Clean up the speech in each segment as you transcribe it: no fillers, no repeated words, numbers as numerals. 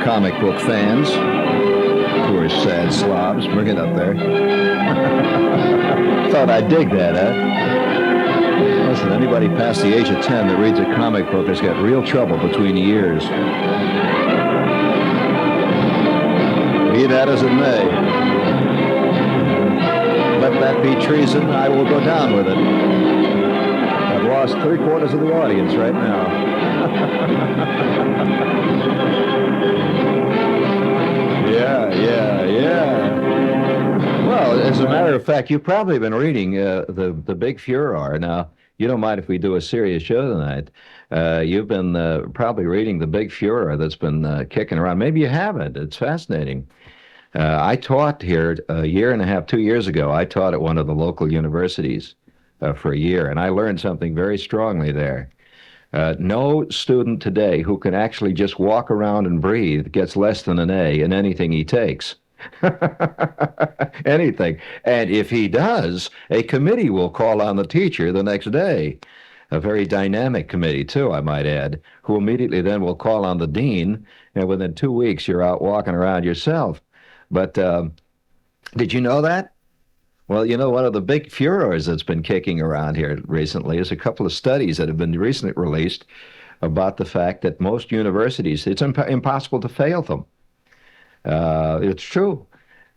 comic book fans. Poor sad slobs. Bring it up there. Thought I'd dig that, huh? Listen, anybody past the age of 10 that reads a comic book has got real trouble between the ears. Be that as it may. Let that be treason, I will go down with it. I've lost 3/4 of the audience right now. Yeah. Well, as a matter of fact, you've probably been reading the Big Furor. Now, you don't mind if we do a serious show tonight. You've been probably reading the Big Furor that's been kicking around. Maybe you haven't. It's fascinating. I taught here a year and a half, 2 years ago. I taught at one of the local universities for a year, and I learned something very strongly there. No student today who can actually just walk around and breathe gets less than an A in anything he takes. Anything. And if he does, a committee will call on the teacher the next day. A very dynamic committee, too, I might add, who immediately then will call on the dean, and within 2 weeks you're out walking around yourself. But did you know that? Well, you know, one of the big furors that's been kicking around here recently is a couple of studies that have been recently released about the fact that most universities, it's impossible to fail them. It's true.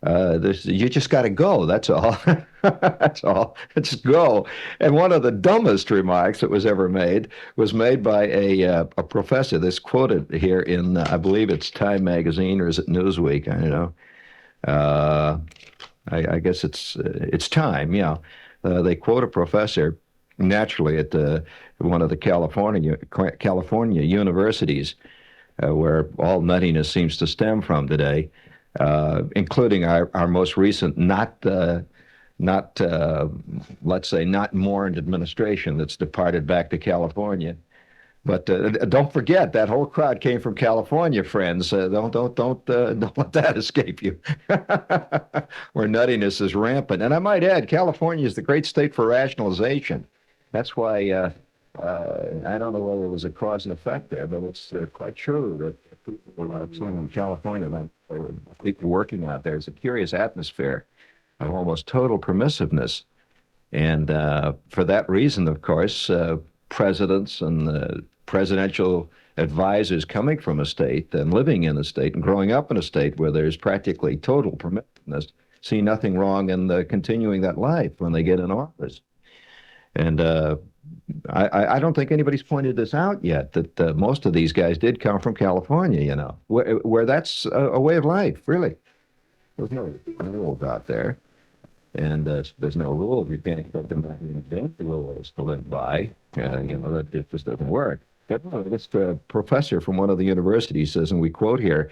You just got to go. That's all. That's all. Just go. And one of the dumbest remarks that was ever made was made by a professor. This quoted here in, I believe it's Time Magazine, or is it Newsweek? I don't know. I guess it's Time. Yeah. They quote a professor naturally at one of the California universities, where all nuttiness seems to stem from today, including our most recent let's say not mourned administration that's departed back to California. But don't forget, that whole crowd came from California, friends. Don't let that escape you. Where nuttiness is rampant. And I might add, California is the great state for rationalization. That's why I don't know whether it was a cause and effect there, but it's quite true that people in California, people working out there, is a curious atmosphere of almost total permissiveness. And for that reason, of course, presidents and presidential advisors coming from a state and living in a state and growing up in a state where there's practically total permissiveness see nothing wrong in continuing that life when they get in office. And I don't think anybody's pointed this out yet, that most of these guys did come from California, you know, where that's a way of life, really. There's no rules out there. And there's no rules. You can't get them invent the rules to live by. You know, that it just doesn't work. But this professor from one of the universities says, and we quote here,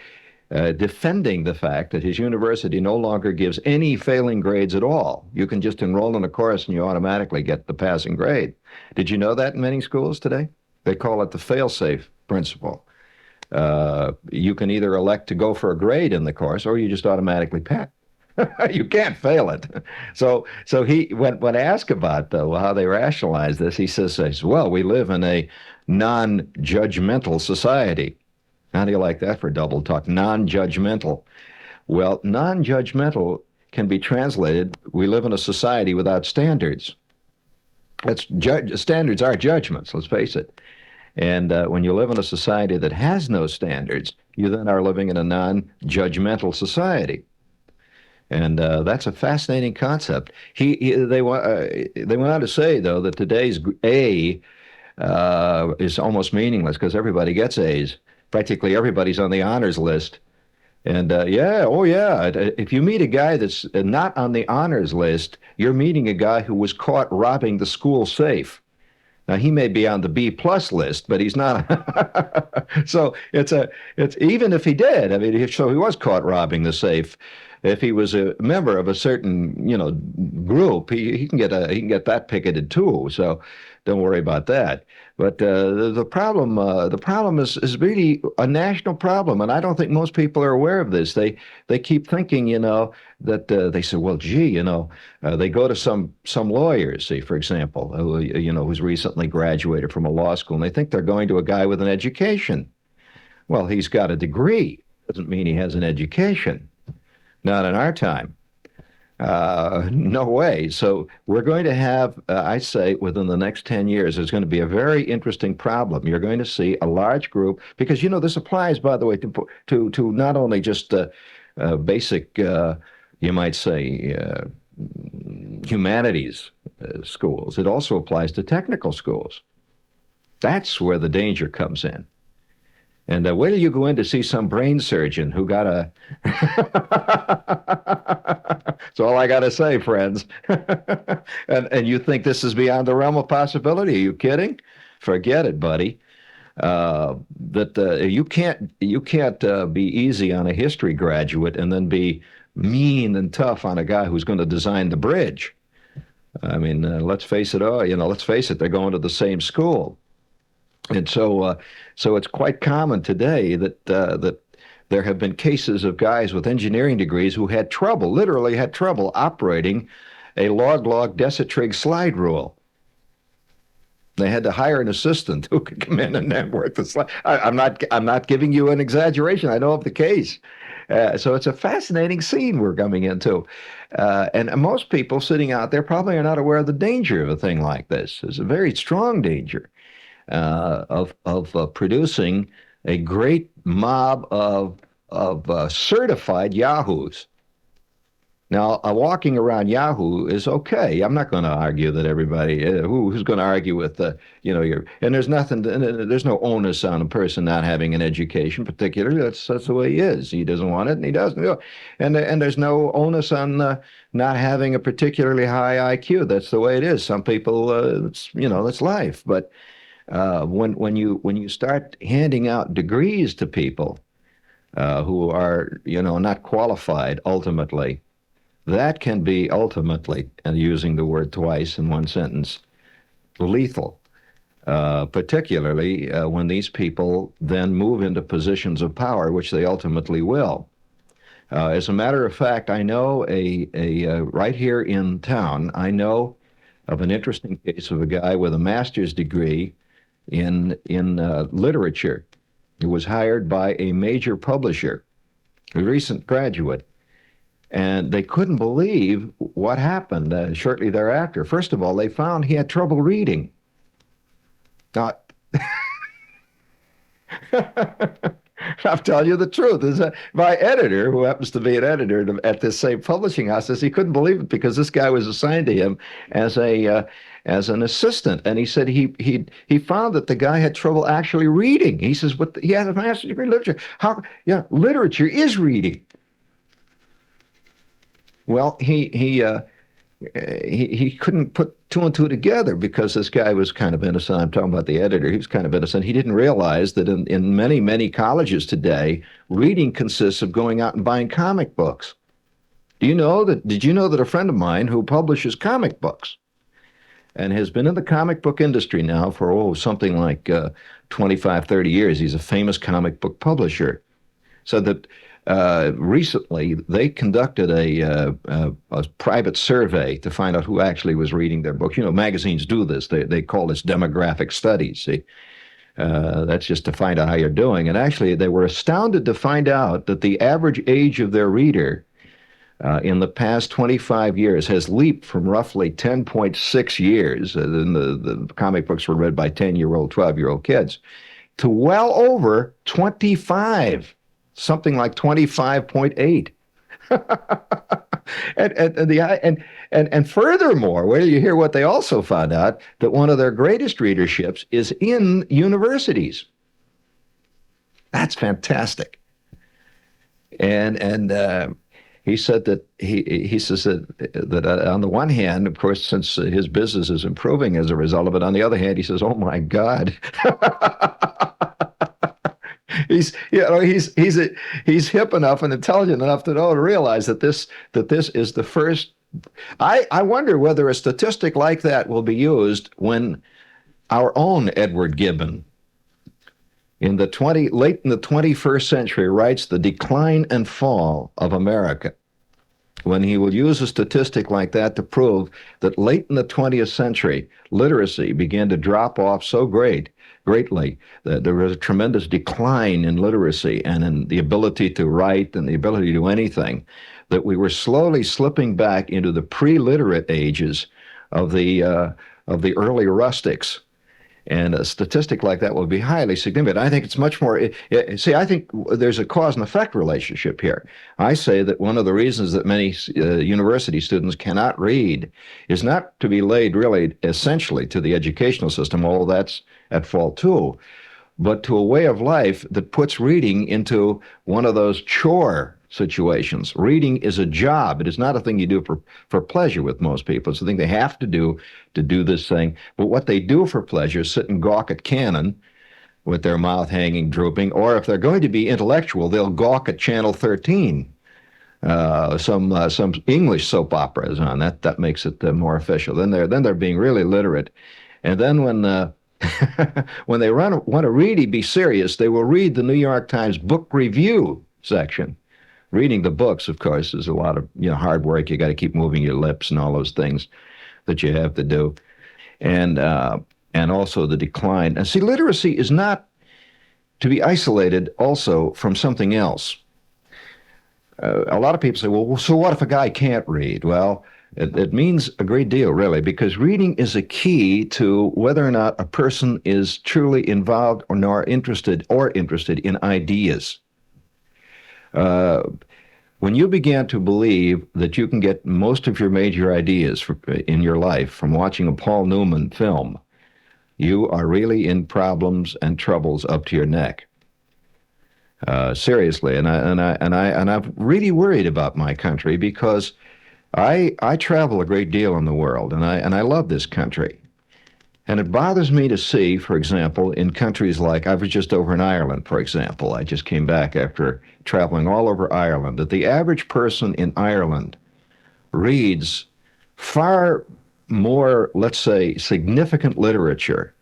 defending the fact that his university no longer gives any failing grades at all. You can just enroll in a course and you automatically get the passing grade. Did you know that in many schools today? They call it the fail-safe principle. You can either elect to go for a grade in the course or you just automatically pass. You can't fail it. So he, when asked about how they rationalize this, he says, well, we live in a non-judgmental society. How do you like that for double talk? Non-judgmental. Well, non-judgmental can be translated, we live in a society without standards. Standards are judgments, let's face it. And when you live in a society that has no standards, you then are living in a non-judgmental society. And that's a fascinating concept. They went on to say, though, that today's A is almost meaningless because everybody gets A's. Practically everybody's on the honors list. And if you meet a guy that's not on the honors list, you're meeting a guy who was caught robbing the school safe. Now, he may be on the B+ list, but he's not. So it's even if he did, I mean, so he was caught robbing the safe. If he was a member of a certain, group, he can get that picketed too. So don't worry about that. But the problem is really a national problem, and I don't think most people are aware of this. They keep thinking, that they say, well, gee, they go to some lawyers, say, for example, who's recently graduated from a law school, and they think they're going to a guy with an education. Well, he's got a degree. doesn't mean he has an education. Not in our time. No way. So we're going to have, I say, within the next 10 years, there's going to be a very interesting problem. You're going to see a large group, because, this applies, by the way, to not only just basic, you might say, humanities schools. It also applies to technical schools. That's where the danger comes in. And wait till you go in to see some brain surgeon who got a... That's all I got to say, friends. and you think this is beyond the realm of possibility? Are you kidding? Forget it, buddy. You can't be easy on a history graduate and then be mean and tough on a guy who's going to design the bridge. I mean, let's face it. Let's face it. They're going to the same school. And so it's quite common today that there have been cases of guys with engineering degrees who literally had trouble operating a log decitrig slide rule. They had to hire an assistant who could come in and work the slide. I'm not giving you an exaggeration. I know of the case. So it's a fascinating scene we're coming into. And most people sitting out there probably are not aware of the danger of a thing like this. There's a very strong danger of producing a great mob of certified yahoos. Now, walking around Yahoo is okay. I'm not going to argue that everybody who's going to argue with and there's no onus on a person not having an education, particularly. That's the way he is. He doesn't want it, and he doesn't. And there's no onus on not having a particularly high IQ. That's the way it is. Some people, it's life. But when you start handing out degrees to people who are not qualified ultimately, that can be ultimately, and using the word twice in one sentence, lethal, particularly when these people then move into positions of power, which they ultimately will. As a matter of fact, I know right here in town, I know of an interesting case of a guy with a master's degree in literature who was hired by a major publisher, a recent graduate. And they couldn't believe what happened shortly thereafter. First of all, they found he had trouble reading. Now, I'm telling you the truth. My editor, who happens to be an editor at this same publishing house, says he couldn't believe it because this guy was assigned to him as an assistant, and he said he found that the guy had trouble actually reading. He says, "But he has a master's degree in literature. How? Yeah, literature is reading." Well, he couldn't put two and two together because this guy was kind of innocent. I'm talking about the editor. He was kind of innocent. He didn't realize that in many, many colleges today, reading consists of going out and buying comic books. Did you know that a friend of mine who publishes comic books and has been in the comic book industry now for, something like 25, 30 years, he's a famous comic book publisher, said that recently, they conducted a private survey to find out who actually was reading their books. Magazines do this. They call this demographic studies. See, that's just to find out how you're doing. And actually, they were astounded to find out that the average age of their reader in the past 25 years has leaped from roughly 10.6 years, and the comic books were read by 10-year-old, 12-year-old kids, to well over 25. Something like 25.8. and furthermore, where you hear what they also found out, that one of their greatest readerships is in universities. That's fantastic. And he said that he says that on the one hand, of course, since his business is improving as a result of it, on the other hand, he says, "Oh my God." He's hip enough and intelligent enough to realize that this is the first. I wonder whether a statistic like that will be used when our own Edward Gibbon, late in the 21st century, writes The Decline and Fall of America, when he will use a statistic like that to prove that late in the 20th century, literacy began to drop off so greatly that there was a tremendous decline in literacy and in the ability to write and the ability to do anything, that we were slowly slipping back into the pre-literate ages of the early rustics. And a statistic like that will be highly significant. I think it's much more. I think there's a cause and effect relationship here. I say that one of the reasons that many university students cannot read is not to be laid really essentially to the educational system, although that's at fault too, but to a way of life that puts reading into one of those chore situations. Reading is a job. It is not a thing you do for pleasure with most people. It's a thing they have to do this thing. But what they do for pleasure is sit and gawk at Canon with their mouth hanging, drooping, or if they're going to be intellectual, they'll gawk at Channel 13. Some English soap opera is on. That makes it more official. Then they're being really literate. And then when when they want to really be serious, they will read the New York Times book review section. Reading the books, of course, is a lot of hard work. You got to keep moving your lips and all those things that you have to do, and also the decline. And see, literacy is not to be isolated also from something else. A lot of people say, well, so what if a guy can't read? Well, it means a great deal, really, because reading is a key to whether or not a person is truly involved or interested in ideas. When you began to believe that you can get most of your major ideas in your life from watching a Paul Newman film, you are really in problems and troubles up to your neck. Seriously, and I'm really worried about my country because I travel a great deal in the world, and I love this country. And it bothers me to see, for example, in countries like, I was just over in Ireland, for example. I just came back after traveling all over Ireland, that the average person in Ireland reads far more, let's say, significant literature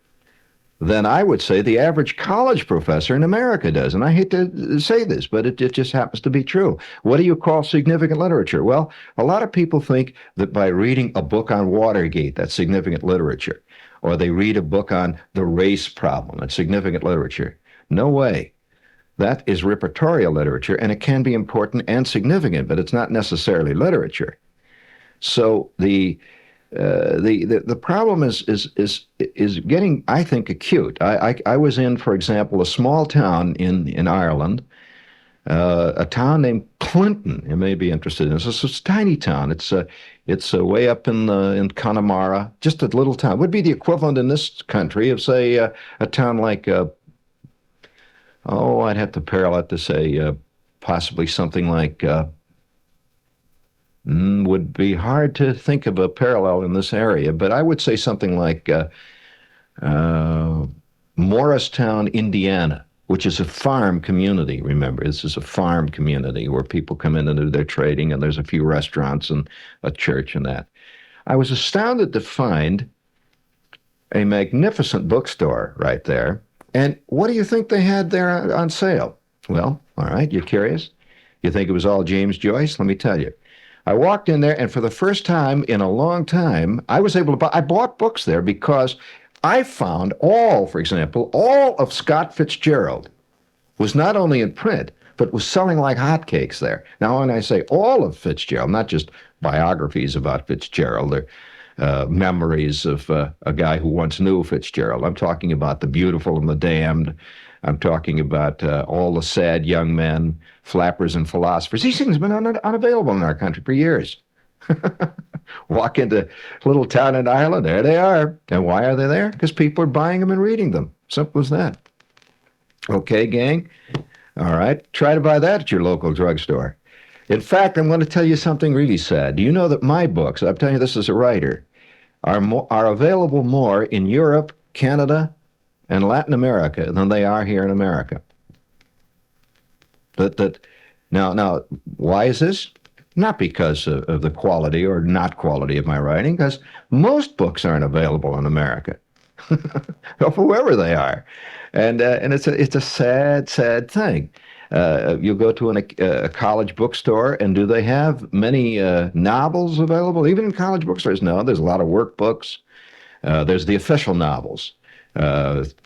than I would say the average college professor in America does. And I hate to say this, but it just happens to be true. What do you call significant literature? Well, a lot of people think that by reading a book on Watergate, that's significant literature. Or they read a book on the race problem. That's significant literature. No way. That is repertorial literature, and it can be important and significant, but it's not necessarily literature. So the problem is getting, I think, acute. I was in, for example, a small town in Ireland, a town named Clinton. You may be interested in this. It's a tiny town. It's way up in Connemara, just a little town. It would be the equivalent in this country of, say, a town like, I'd have to parallel it to say possibly something like, would be hard to think of a parallel in this area, but I would say something like Morristown, Indiana, which is a farm community. Remember, this is a farm community where people come in and do their trading, and there's a few restaurants and a church and that. I was astounded to find a magnificent bookstore right there. And what do you think they had there on sale? Well, all right, you're curious? You think it was all James Joyce? Let me tell you. I walked in there, and for the first time in a long time, I was able to buy, I bought books there because I found for example, all of Scott Fitzgerald was not only in print, but was selling like hotcakes there. Now, when I say all of Fitzgerald, not just biographies about Fitzgerald or memories of a guy who once knew Fitzgerald. I'm talking about The Beautiful and the Damned. I'm talking about All the Sad Young Men, Flappers and Philosophers. These things have been unavailable in our country for years. Walk into a little town in Ireland, there they are. And why are they there? Because people are buying them and reading them. Simple as that. Okay, gang? All right. Try to buy that at your local drugstore. In fact, I'm going to tell you something really sad. Do you know that my books, I'm telling you this as a writer, are available more in Europe, Canada, and Latin America than they are here in America? Now, why is this? Not because of the quality or not quality of my writing, because most books aren't available in America, or whoever they are, and it's a sad, sad thing. You go to a college bookstore, and do they have many novels available? Even in college bookstores, no. There's a lot of workbooks. There's the official novels.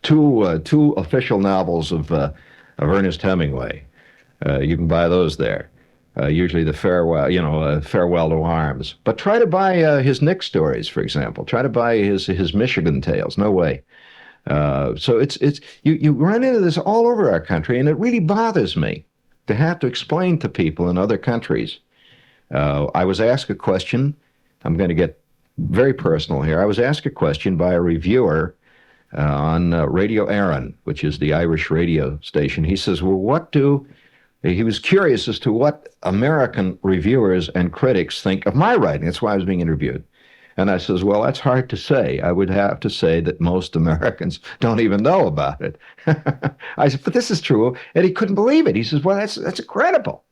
Two official novels of Ernest Hemingway. You can buy those there. Usually the Farewell to Arms. But try to buy his Nick stories, for example. Try to buy his Michigan tales. No way. So you run into this all over our country, and it really bothers me to have to explain to people in other countries. I was asked a question. I'm going to get very personal here. I was asked a question by a reviewer on Radio Éireann, which is the Irish radio station. He says, well, he was curious as to what American reviewers and critics think of my writing. That's why I was being interviewed. And I says, well, that's hard to say. I would have to say that most Americans don't even know about it. I said, but this is true. And he couldn't believe it. He says, well, that's incredible.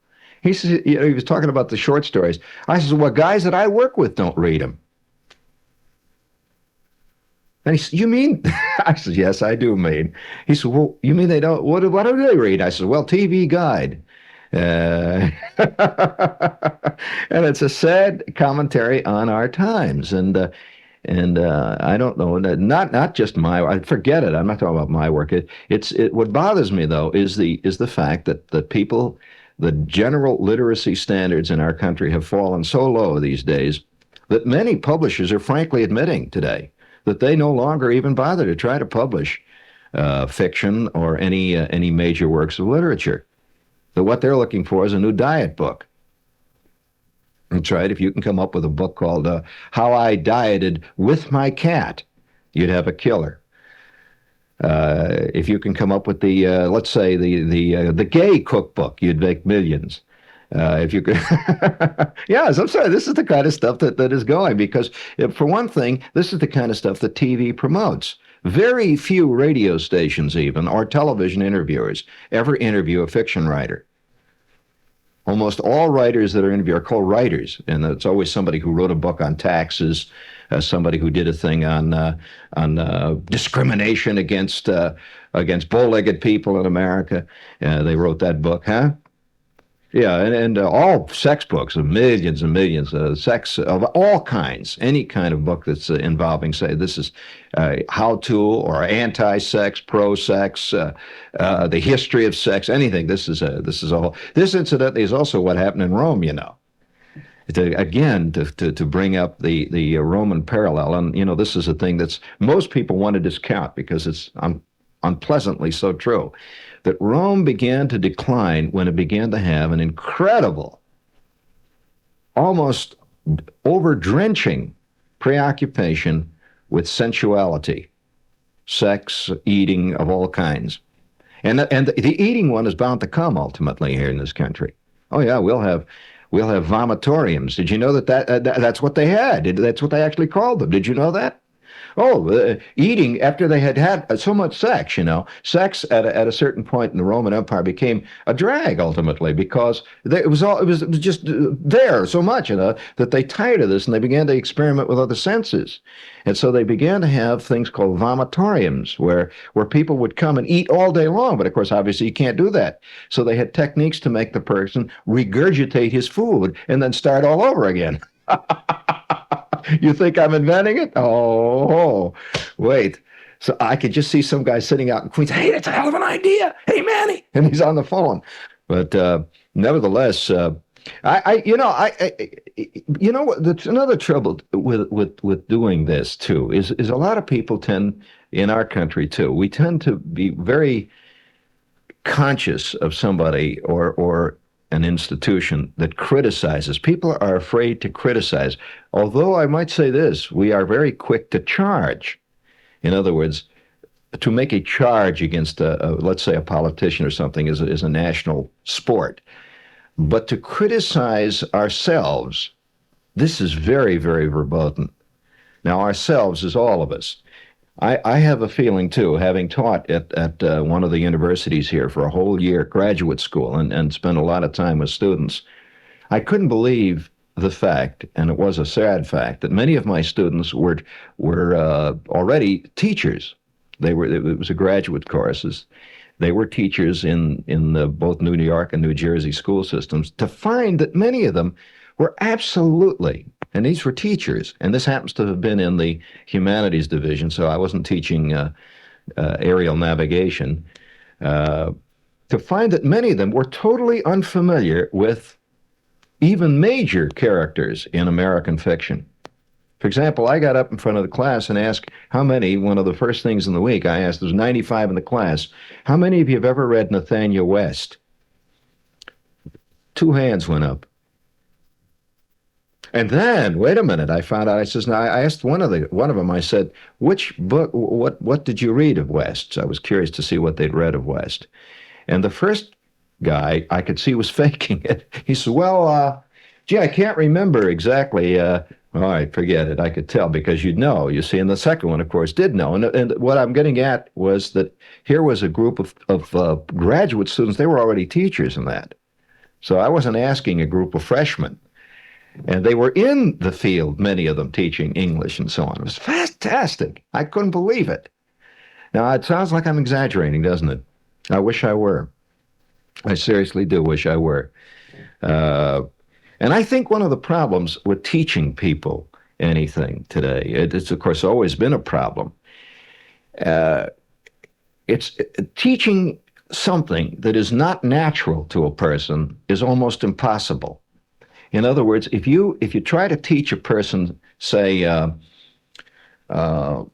He says, he was talking about the short stories. I says, well, guys that I work with don't read them. And he said, you mean? I said, yes, I do mean. He said, well, you mean they don't? What do they read? I said, well, TV Guide. And it's a sad commentary on our times. And I don't know, not just my, forget it. I'm not talking about my work. What bothers me though is the fact that the general literacy standards in our country have fallen so low these days that many publishers are frankly admitting today that they no longer even bother to try to publish fiction or any major works of literature. That what they're looking for is a new diet book. That's right. If you can come up with a book called How I Dieted with My Cat, you'd have a killer. If you can come up with let's say the gay cookbook, you'd make millions. If you could, yes, I'm sorry. This is the kind of stuff that is going because, for one thing, this is the kind of stuff that TV promotes. Very few radio stations, even, or television interviewers, ever interview a fiction writer. Almost all writers that are interviewed are called writers, and it's always somebody who wrote a book on taxes, somebody who did a thing on discrimination against bow-legged people in America. They wrote that book, huh? Yeah, and all sex books, millions and millions of sex of all kinds, any kind of book that's involving, say, this is how-to or anti-sex, pro-sex, the history of sex, anything. This is all. This incidentally is also what happened in Rome, you know. To bring up the Roman parallel, and this is a thing that's most people want to discount because it's unpleasantly so true. That Rome began to decline when it began to have an incredible, almost over-drenching preoccupation with sensuality, sex, eating of all kinds. And the eating one is bound to come ultimately here in this country. Oh yeah, we'll have vomitoriums. Did you know that's what they had? That's what they actually called them. Did you know that? Oh, eating after they had so much sex, sex at a certain point in the Roman Empire became a drag ultimately because it was just there so much, that they tired of this and they began to experiment with other senses. And so they began to have things called vomitoriums where people would come and eat all day long. But of course, obviously you can't do that. So they had techniques to make the person regurgitate his food and then start all over again. You think I'm inventing it? Oh, wait. So I could just see some guy sitting out in Queens. Hey, that's a hell of an idea. Hey, Manny. And he's on the phone. But nevertheless, that's another trouble with doing this too, is a lot of people tend, in our country too, we tend to be very conscious of somebody or an institution that criticizes. People are afraid to criticize. Although I might say this, we are very quick to charge. In other words, to make a charge against, let's say, a politician or something is a national sport. But to criticize ourselves, this is very, very verboten. Now, ourselves is all of us. I have a feeling, too, having taught at one of the universities here for a whole year, graduate school, and spent a lot of time with students, I couldn't believe the fact, and it was a sad fact, that many of my students were already teachers. It was a graduate courses, they were teachers in both New York and New Jersey school systems, to find that many of them were absolutely, and these were teachers, and this happens to have been in the humanities division, so I wasn't teaching aerial navigation, to find that many of them were totally unfamiliar with even major characters in American fiction. For example, I got up in front of the class and asked how many, one of the first things in the week, I asked, there's 95 in the class, how many of you have ever read Nathaniel West? 2 hands went up. And then, wait a minute, I found out, I says, now I asked one of them, I said, which book, what did you read of West? So I was curious to see what they'd read of West. And the first guy I could see was faking it. He said, well, gee, I can't remember exactly. All right, forget it. I could tell because you'd know. You see, and the second one, of course, did know. And what I'm getting at was that here was a group of graduate students. They were already teachers in that. So I wasn't asking a group of freshmen. And they were in the field, many of them teaching English and so on. It was fantastic. I couldn't believe it. Now, it sounds like I'm exaggerating, doesn't it? I wish I were. I seriously do wish I were. And I think one of the problems with teaching people anything today, it's of course always been a problem, it's teaching something that is not natural to a person is almost impossible. In other words, if you try to teach a person, say, well,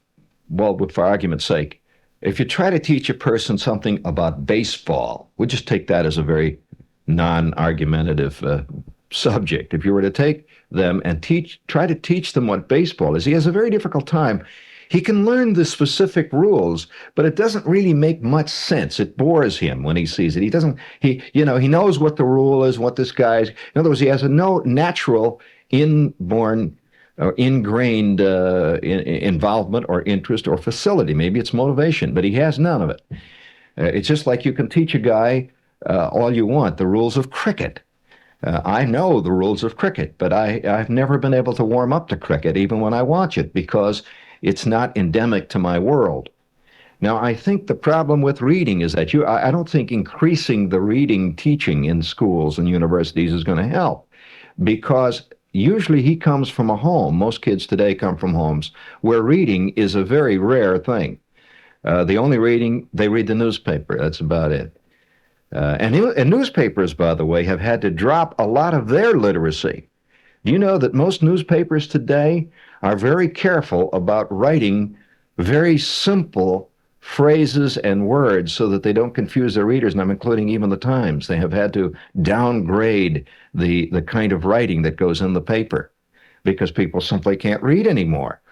for argument's sake, if you try to teach a person something about baseball, we'll just take that as a very non-argumentative subject. If you were to take them and try to teach them what baseball is, he has a very difficult time. He can learn the specific rules, but it doesn't really make much sense. It bores him when he sees it. He knows what the rule is, what this guy's, in other words, he has no natural inborn or ingrained involvement or interest or facility. Maybe it's motivation, but he has none of it. It's just like you can teach a guy all you want, the rules of cricket. I know the rules of cricket, but I've never been able to warm up to cricket, even when I watch it, because it's not endemic to my world. Now, I think the problem with reading is that I don't think increasing the reading teaching in schools and universities is going to help, because usually he comes from a home. Most kids today come from homes where reading is a very rare thing. The only reading, they read the newspaper. That's about it. And newspapers, by the way, have had to drop a lot of their literacy. Do you know that most newspapers today are very careful about writing very simple phrases and words so that they don't confuse their readers? And I'm including even the Times. They have had to downgrade the kind of writing that goes in the paper because people simply can't read anymore.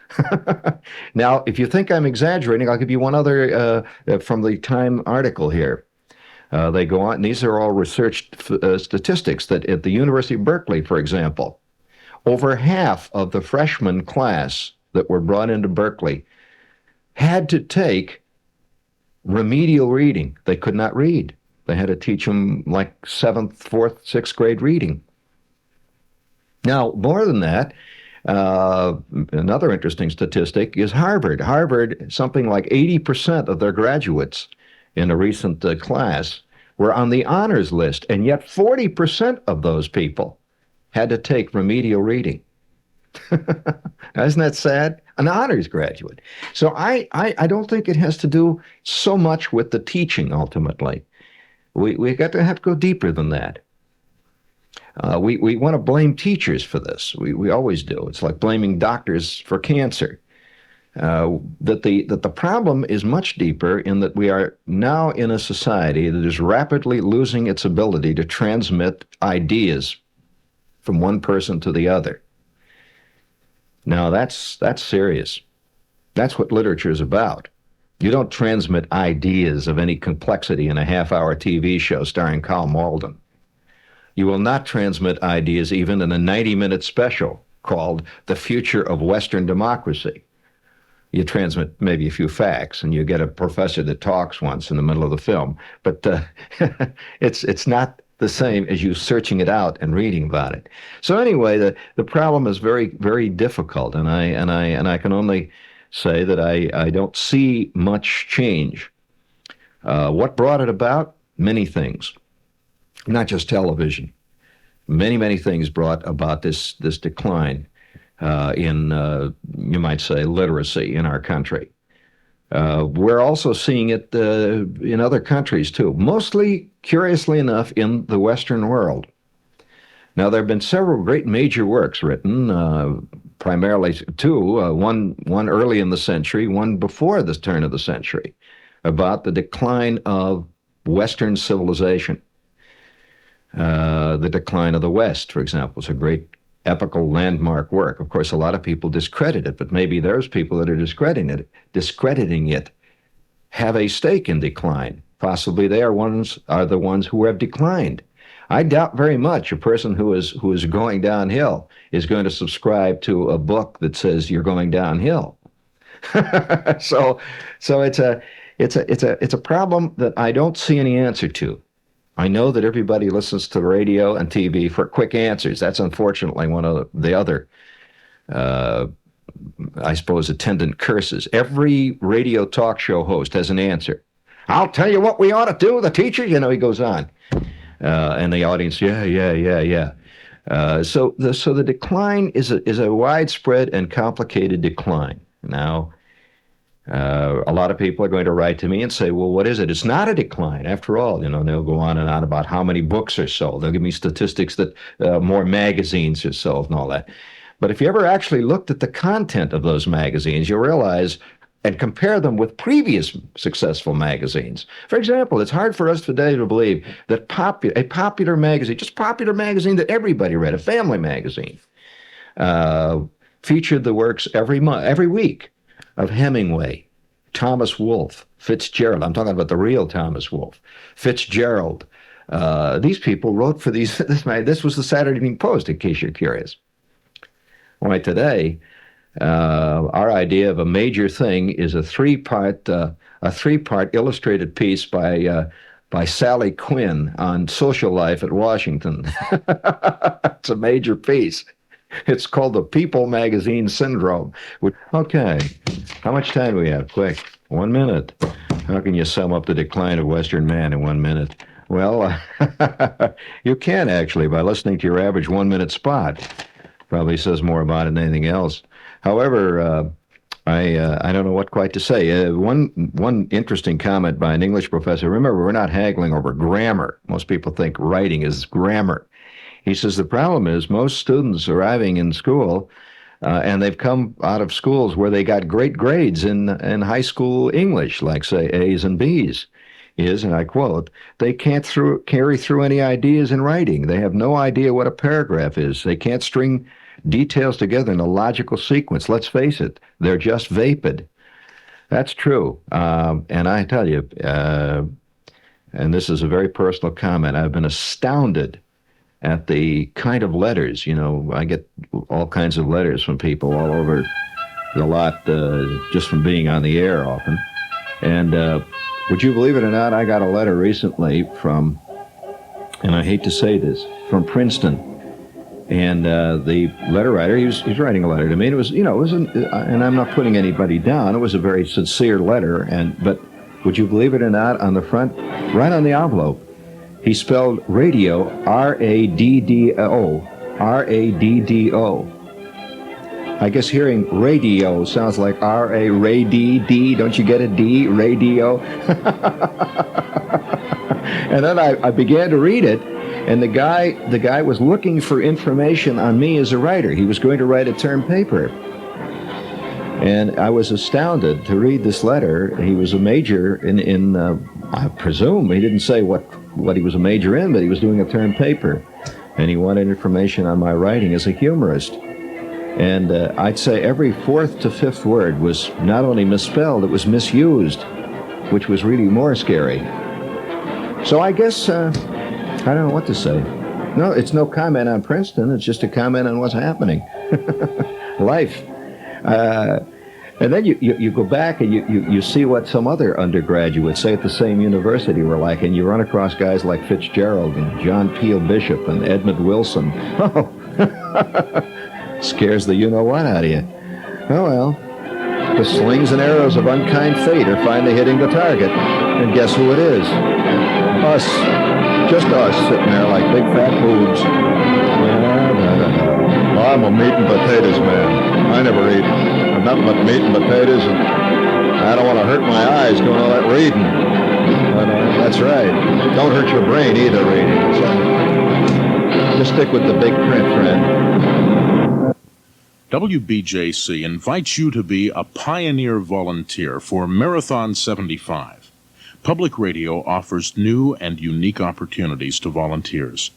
Now, if you think I'm exaggerating, I'll give you one other from the Time article here. They go on, and these are all research statistics, that at the University of Berkeley, for example, over half of the freshman class that were brought into Berkeley had to take remedial reading. They could not read. They had to teach them like 7th, 4th, 6th grade reading. Now, more than that, another interesting statistic is Harvard. Harvard, something like 80% of their graduates in a recent class were on the honors list, and yet 40% of those people had to take remedial reading. Isn't that sad? An honors graduate. So I don't think it has to do so much with the teaching ultimately. We got to have to go deeper than that. We want to blame teachers for this. We always do. It's like blaming doctors for cancer. That the problem is much deeper in that we are now in a society that is rapidly losing its ability to transmit ideas from one person to the other. Now that's serious. That's what literature is about. You don't transmit ideas of any complexity in a half-hour TV show starring Carl Malden. You will not transmit ideas even in a 90-minute special called The Future of Western Democracy. You transmit maybe a few facts, and you get a professor that talks once in the middle of the film, but it's not the same as you searching it out and reading about it. So anyway, the problem is very, very difficult, and I can only say that I don't see much change What brought it about? Many things, not just television. Many things brought about this decline in, you might say, literacy in our country. We're also seeing it in other countries, too, mostly, curiously enough, in the Western world. Now, there have been several great major works written, primarily two, one early in the century, one before the turn of the century, about the decline of Western civilization. The Decline of the West, for example, is a great epical landmark work. Of course, a lot of people discredit it, but maybe those people that are discrediting it have a stake in decline. Possibly they are the ones who have declined. I doubt very much a person who is going downhill is going to subscribe to a book that says you're going downhill. So it's a problem that I don't see any answer to. I know that everybody listens to radio and TV for quick answers. That's unfortunately one of the other, I suppose, attendant curses. Every radio talk show host has an answer. I'll tell you what we ought to do, the teacher, he goes on. And the audience, yeah. So the decline is a widespread and complicated decline. Now, a lot of people are going to write to me and say, well, what is it? It's not a decline. After all, they'll go on and on about how many books are sold. They'll give me statistics that more magazines are sold and all that. But if you ever actually looked at the content of those magazines, you'll realize and compare them with previous successful magazines. For example, it's hard for us today to believe that a popular magazine, just popular magazine that everybody read, a family magazine, featured the works every week of Hemingway, Thomas Wolfe, Fitzgerald. I'm talking about the real Thomas Wolfe, Fitzgerald. These people wrote for these. This was the Saturday Evening Post, in case you're curious. Why today, our idea of a major thing is a three-part illustrated piece by Sally Quinn on social life at Washington. It's a major piece. It's called the People Magazine Syndrome. Okay, how much time do we have? Quick, 1 minute. How can you sum up the decline of Western man in 1 minute? Well, you can actually by listening to your average 1 minute spot. Probably says more about it than anything else. However, I don't know what quite to say. One interesting comment by an English professor. Remember, we're not haggling over grammar. Most people think writing is grammar. He says the problem is most students arriving in school, and they've come out of schools where they got great grades in high school English, like, say, A's and B's, and I quote, they can't carry through any ideas in writing. They have no idea what a paragraph is. They can't string details together in a logical sequence. Let's face it, they're just vapid. That's true. And I tell you, and this is a very personal comment, I've been astounded at the kind of letters. I get all kinds of letters from people all over the lot, just from being on the air often. And would you believe it or not, I got a letter recently from, and I hate to say this, from Princeton. And the letter writer, he was writing a letter to me. And it was, and I'm not putting anybody down. It was a very sincere letter. But would you believe it or not, on the front, right on the envelope, he spelled radio, R-A-D-D-O, R-A-D-D-O. I guess hearing radio sounds like R-A-Ray-D-D. Don't you get a D? Radio. And then I began to read it. And the guy was looking for information on me as a writer. He was going to write a term paper. And I was astounded to read this letter. He was a major in I presume, he didn't say what he was a major in, but he was doing a term paper. And he wanted information on my writing as a humorist. And I'd say every fourth to fifth word was not only misspelled, it was misused, which was really more scary. So I guess... I don't know what to say. No, it's no comment on Princeton. It's just a comment on what's happening. Life. And then you go back and you see what some other undergraduates, say at the same university, were like, and you run across guys like Fitzgerald and John Peel Bishop and Edmund Wilson. Oh, scares the you-know-what out of you. Oh, well. the slings and arrows of unkind fate are finally hitting the target. And guess who it is? Us. Just us sitting there like big fat boobs. Well, I'm a meat and potatoes man. I never eat nothing but meat and potatoes, and I don't want to hurt my eyes doing all that reading. But that's right. Don't hurt your brain either, reading. So just stick with the big print, friend. WBJC invites you to be a pioneer volunteer for Marathon 75. Public radio offers new and unique opportunities to volunteers.